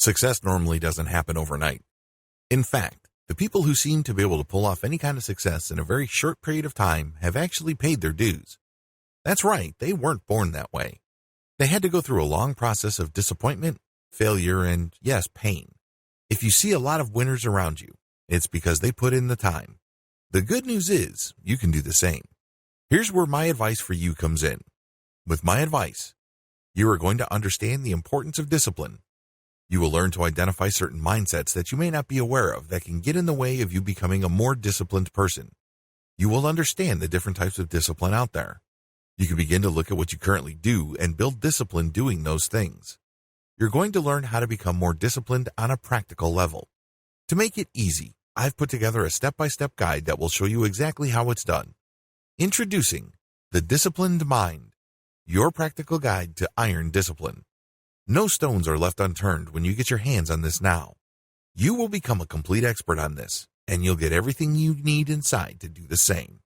Success normally doesn't happen overnight. In fact, the people who seem to be able to pull off any kind of success in a very short period of time have actually paid their dues. That's right, they weren't born that way. They had to go through a long process of disappointment, failure, and yes, pain. If you see a lot of winners around you, it's because they put in the time. The good news is, you can do the same. Here's where my advice for you comes in. With my advice, you are going to understand the importance of discipline. You will learn to identify certain mindsets that you may not be aware of that can get in the way of you becoming a more disciplined person. You will understand the different types of discipline out there. You can begin to look at what you currently do and build discipline doing those things. You're going to learn how to become more disciplined on a practical level. To make it easy, I've put together a step-by-step guide that will show you exactly how it's done. Introducing the Disciplined Mind, your practical guide to iron discipline. No stones are left unturned when you get your hands on this now. You will become a complete expert on this, and you'll get everything you need inside to do the same.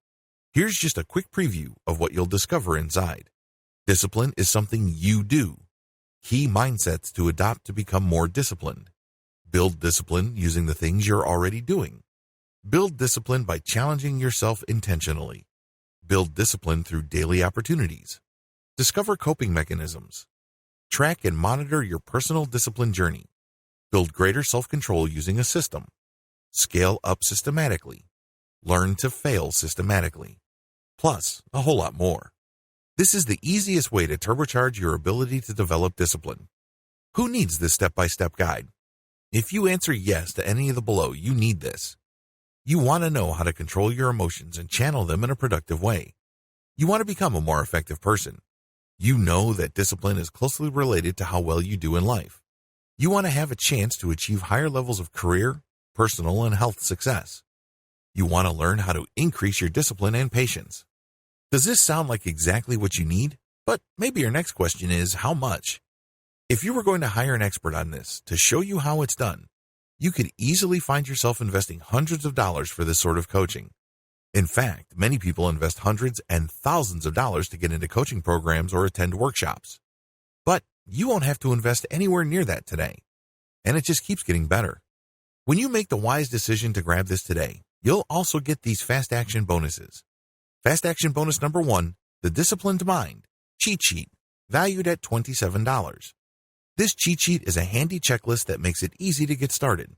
Here's just a quick preview of what you'll discover inside. Discipline is something you do. Key mindsets to adopt to become more disciplined. Build discipline using the things you're already doing. Build discipline by challenging yourself intentionally. Build discipline through daily opportunities. Discover coping mechanisms. Track and monitor your personal discipline journey. Build greater self-control using a system. Scale up systematically. Learn to fail systematically. Plus, a whole lot more. This is the easiest way to turbocharge your ability to develop discipline. Who needs this step-by-step guide? If you answer yes to any of the below, you need this. You want to know how to control your emotions and channel them in a productive way. You want to become a more effective person. You know that discipline is closely related to how well you do in life. You want to have a chance to achieve higher levels of career, personal, and health success. You want to learn how to increase your discipline and patience. Does this sound like exactly what you need? But maybe your next question is, how much? If you were going to hire an expert on this to show you how it's done, you could easily find yourself investing hundreds of dollars for this sort of coaching. In fact, many people invest hundreds and thousands of dollars to get into coaching programs or attend workshops. But you won't have to invest anywhere near that today. And it just keeps getting better. When you make the wise decision to grab this today, you'll also get these fast action bonuses. Fast action bonus number 1, the Disciplined Mind cheat sheet, valued at $27. This cheat sheet is a handy checklist that makes it easy to get started.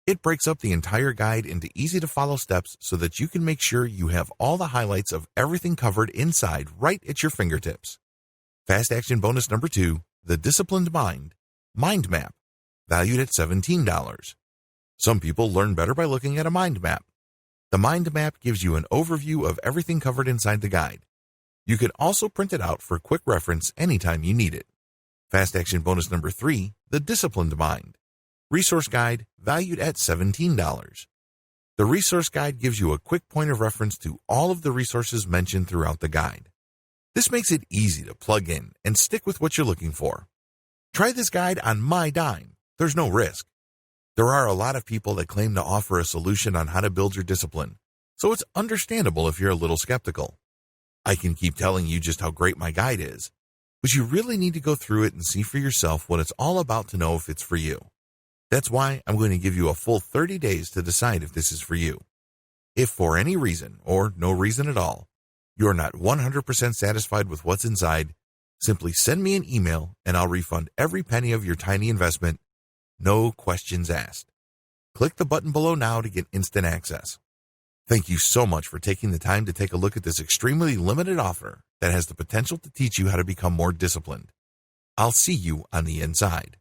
It breaks up the entire guide into easy-to-follow steps so that you can make sure you have all the highlights of everything covered inside right at your fingertips. Fast action bonus number 2, the Disciplined Mind mind map, valued at $17. Some people learn better by looking at a mind map. The mind map gives you an overview of everything covered inside the guide. You can also print it out for quick reference anytime you need it. Fast action bonus number 3, the Disciplined Mind resource guide, valued at $17. The resource guide gives you a quick point of reference to all of the resources mentioned throughout the guide. This makes it easy to plug in and stick with what you're looking for. Try this guide on my dime. There's no risk. There are a lot of people that claim to offer a solution on how to build your discipline, so it's understandable if you're a little skeptical. I can keep telling you just how great my guide is, but you really need to go through it and see for yourself what it's all about to know if it's for you. That's why I'm going to give you a full 30 days to decide if this is for you. If for any reason, or no reason at all, you're not 100% satisfied with what's inside, simply send me an email and I'll refund every penny of your tiny investment. No questions asked. Click the button below now to get instant access. Thank you so much for taking the time to take a look at this extremely limited offer that has the potential to teach you how to become more disciplined. I'll see you on the inside.